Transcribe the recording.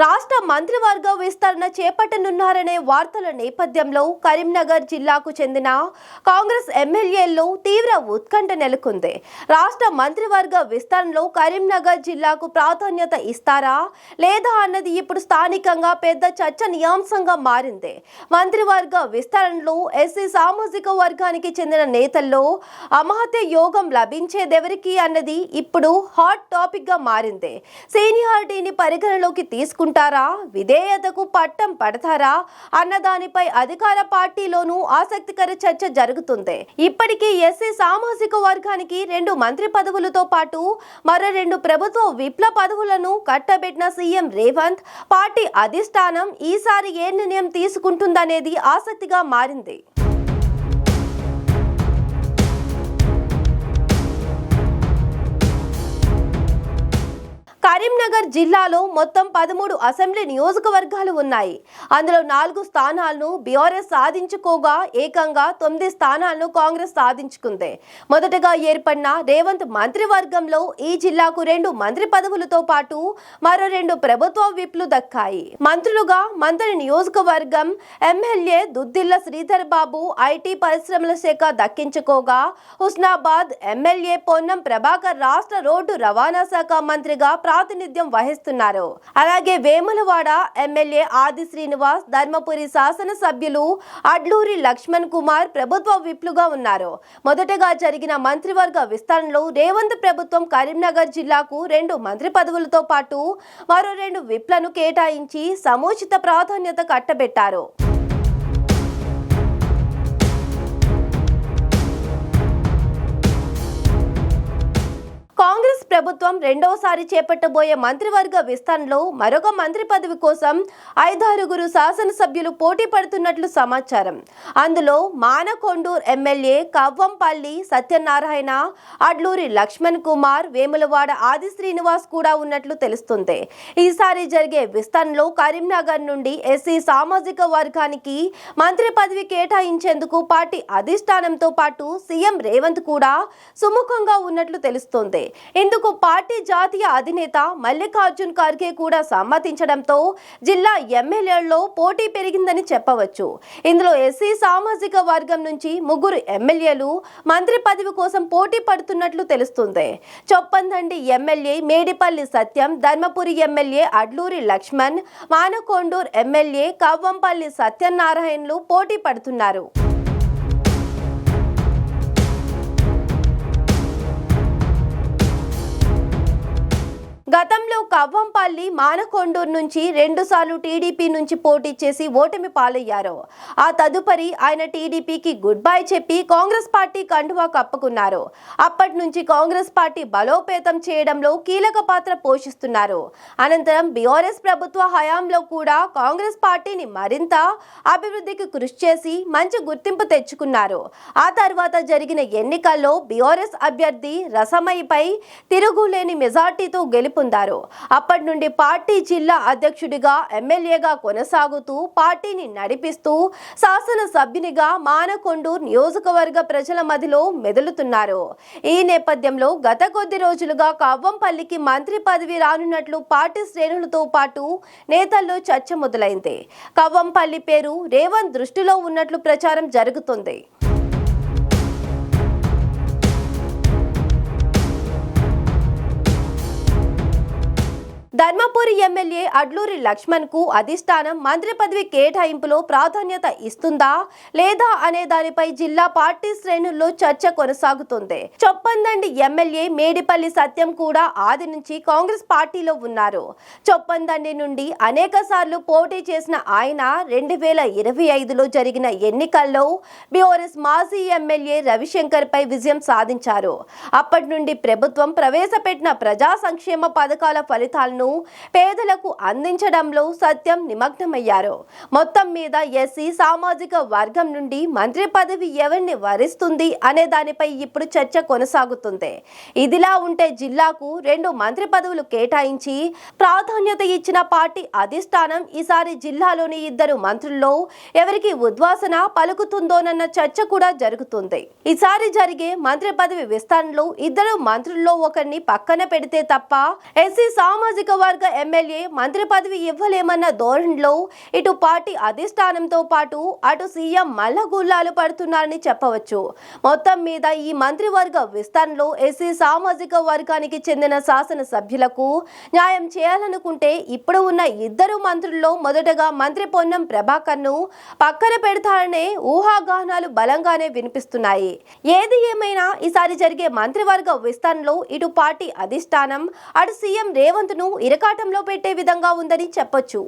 రాష్ట్ర మంత్రివర్గ విస్తరణ చేపట్టనున్నారనే వార్తల నేపథ్యంలో కరీంనగర్ జిల్లాకు చెందిన కాంగ్రెస్ ఎమ్మెల్యేల్లో తీవ్ర ఉత్కంఠ నెలకొంది. రాష్ట్ర మంత్రివర్గ విస్తరణలో కరీంనగర్ జిల్లాకు ప్రాధాన్యత ఇస్తారా లేదా అన్నది ఇప్పుడు స్థానికంగా పెద్ద చర్చనీయాంశంగా మారింది. మంత్రివర్గ విస్తరణలో ఎస్సీ సామాజిక వర్గానికి చెందిన నేతల్లో అమహత్య యోగం లభించేదెవరికి అన్నది ఇప్పుడు హాట్ టాపిక్ గా మారింది. సీనియారిటీని పరిగణలోకి తీసుకుంటారా, విధేయతకు పట్టం పడతారా అన్న దానిపై అధికార పార్టీలోనూ ఆసక్తికర చర్చ జరుగుతుంది. ఇప్పటికీ ఎస్సీ సామాజిక వర్గానికి 2 మంత్రి పదవులతో పాటు మరో 2 ప్రభుత్వ విప్ల పదవులను కట్టబెట్టిన సీఎం రేవంత్ పార్టీ అధిష్టానం ఈసారి ఏ నిర్ణయం తీసుకుంటుందనేది ఆసక్తిగా మారింది. కరీంనగర్ జిల్లాలో మొత్తం 13 అసెంబ్లీ నియోజకవర్గాలు ఉన్నాయి. అందులో 4 స్థానాలను బీఆర్ఎస్ సాధించుకోగా ఏకంగా 9 స్థానాలను కాంగ్రెస్ సాధించుకుంది. మొదటగా ఏర్పడిన రేవంత్ మంత్రివర్గంలో ఈ జిల్లాకు 2 మంత్రి పదవులతో పాటు మరో 2 ప్రభుత్వ విప్లు దక్కాయి. మంత్రులుగా మంత్రి నియోజకవర్గం ఎమ్మెల్యే దుద్దిల్ల శ్రీధర్ బాబు ఐటీ పరిశ్రమల శాఖ దక్కించుకోగా, హుస్నాబాద్ ఎమ్మెల్యే పొన్నం ప్రభాకర్ రాష్ట్ర రోడ్డు రవాణా శాఖ మంత్రిగా ప్రాతినిధ్యం వహిస్తున్నారు. అలాగే వేములవాడ ఎమ్మెల్యే ఆది శ్రీనివాస్, ధర్మపురి శాసనసభ్యులు అడ్లూరి లక్ష్మణ్ కుమార్ ప్రభుత్వ విప్లుగా ఉన్నారు. మొదటగా జరిగిన మంత్రివర్గ విస్తరణలో రేవంత్ ప్రభుత్వం కరీంనగర్ జిల్లాకు 2 మంత్రి పదవులతో పాటు మరో 2 విప్లను కేటాయించి సముచిత ప్రాధాన్యత కట్టబెట్టారు. కాంగ్రెస్ ప్రభుత్వం రెండోసారి చేపట్టబోయే మంత్రివర్గ విస్తరణలో మరొక మంత్రి పదవి కోసం 5-6 శాసనసభ్యులు పోటీ పడుతున్నట్లు సమాచారం. అందులో మానకొండూరు ఎమ్మెల్యే కవ్వంపల్లి సత్యనారాయణ, అడ్లూరి లక్ష్మణ్ కుమార్, వేములవాడ ఆది శ్రీనివాస్ కూడా ఉన్నట్లు తెలుస్తుంది. ఈసారి జరిగే విస్తరణలో కరీంనగర్ నుండి ఎస్సీ సామాజిక వర్గానికి మంత్రి పదవి కేటాయించేందుకు పార్టీ అధిష్టానంతో పాటు సీఎం రేవంత్ కూడా సుముఖంగా ఉన్నట్లు తెలుస్తోంది. ఇందుకు పార్టీ జాతీయ అధినేత మల్లికార్జున్ ఖర్గే కూడా సమ్మతించడంతో జిల్లా ఎమ్మెల్యేల్లో పోటీ పెరిగిందని చెప్పవచ్చు. ఇందులో ఎస్సీ సామాజిక వర్గం నుంచి 3 ఎమ్మెల్యేలు మంత్రి పదవి కోసం పోటీ పడుతున్నట్లు తెలుస్తుంది. చొప్పందండి ఎమ్మెల్యే మేడిపల్లి సత్యం, ధర్మపురి ఎమ్మెల్యే అడ్లూరి లక్ష్మణ్, మానకొండూరు ఎమ్మెల్యే కవ్వంపల్లి సత్యనారాయణలు పోటీ పడుతున్నారు. గతంలో కవ్వంపల్లి మానకొండూరు నుంచి 2 సార్లు టీడీపీ నుంచి పోటీ చేసి ఓటమి పాలయ్యారు. ఆ తదుపరి ఆయన టీడీపీకి గుడ్ బై చెప్పి కాంగ్రెస్ పార్టీ కండువా కప్పుకున్నారు. అప్పటి నుంచి కాంగ్రెస్ పార్టీ బలోపేతం చేయడంలో కీలక పాత్ర పోషిస్తున్నారు. అనంతరం బీఆర్ఎస్ ప్రభుత్వ హయాంలో కూడా కాంగ్రెస్ పార్టీని మరింత అభివృద్ధికి కృషి చేసి మంచి గుర్తింపు తెచ్చుకున్నారు. ఆ తర్వాత జరిగిన ఎన్నికల్లో బీఆర్ఎస్ అభ్యర్థి రసమయ్యపై తిరుగులేని మెజార్టీతో గెలుపొందారు. అప్పటి నుండి పార్టీ జిల్లా అధ్యక్షుడిగా, ఎమ్మెల్యేగా కొనసాగుతూ పార్టీని నడిపిస్తూ శాసనసభ్యునిగా మానకొండూరు నియోజకవర్గ ప్రజల మధ్యలో మెదులుతున్నారు. ఈ నేపథ్యంలో గత కొద్ది రోజులుగా కవ్వంపల్లికి మంత్రి పదవి రానున్నట్లు పార్టీ శ్రేణులతో పాటు నేతల్లో చర్చ మొదలైంది. కవ్వంపల్లి పేరు రేవంత్ దృష్టిలో ఉన్నట్లు ప్రచారం జరుగుతుంది. ధర్మపురి ఎమ్మెల్యే అడ్లూరి లక్ష్మణ్ కు అధిష్టానం మంత్రి పదవి కేటాయింపులో ప్రాధాన్యత ఇస్తుందా లేదా అనే దానిపై జిల్లా పార్టీ శ్రేణుల్లో చర్చ కొనసాగుతుంది. చొప్పందండి ఎమ్మెల్యే మేడిపల్లి సత్యం కూడా ఆది నుంచి కాంగ్రెస్ పార్టీలో ఉన్నారు. చొప్పందండి నుండి అనేక సార్లు పోటీ చేసిన ఆయన 2025లో జరిగిన ఎన్నికల్లో బీఆర్ఎస్ మాజీ ఎమ్మెల్యే రవిశంకర్ పై విజయం సాధించారు. అప్పటి నుండి ప్రభుత్వం ప్రవేశపెట్టిన ప్రజా సంక్షేమ పథకాల ఫలితాలను పేదలకు అందించడంలో సత్యం నిమగ్నమయ్యారు. మొత్తం మీద ఎస్సీ సామాజిక వర్గం నుండి మంత్రి పదవి ఎవరిని వరిస్తుంది అనే దానిపై ఇప్పుడు చర్చ కొనసాగుతుంది. ఇదిలా ఉంటే జిల్లాకు 2 మంత్రి పదవులు కేటాయించి ప్రాధాన్యత ఇచ్చిన పార్టీ అధిష్టానం ఈసారి జిల్లాలోని 2 మంత్రుల్లో ఎవరికి ఉద్వాసన పలుకుతుందోనన్న చర్చ కూడా జరుగుతుంది. ఈసారి జరిగే మంత్రి పదవి విస్తరణలో 2 మంత్రుల్లో ఒకరిని పక్కన పెడితే తప్ప ఎస్సీ సామాజిక నియోజకవర్గ ఎమ్మెల్యే మంత్రి పదవి ఇవ్వలేమన్న ధోరణిలో ఇటు పార్టీ అధిష్టానంతో పాటు అటు సీఎం మల్లగుల్లాలు పడుతున్నారని చెప్పవచ్చు. మొత్తం మీద ఈ మంత్రివర్గ విస్తరణలో ఎస్సీ సామాజిక వర్గానికి చెందిన శాసనసభ్యులకు న్యాయం చేయాలనుకుంటే ఇప్పుడు ఉన్న ఇద్దరు మంత్రుల్లో మొదటగా మంత్రి పొన్నం ప్రభాకర్ను పక్కన పెడతారనే ఊహాగానాలు బలంగానే వినిపిస్తున్నాయి. ఏది ఏమైనా ఈసారి జరిగే మంత్రివర్గ విస్తరణలో ఇటు పార్టీ అధిష్టానం అటు సీఎం రేవంత్ ను ఇరకాటంలో పెట్టే విధంగా ఉందని చెప్పొచ్చు.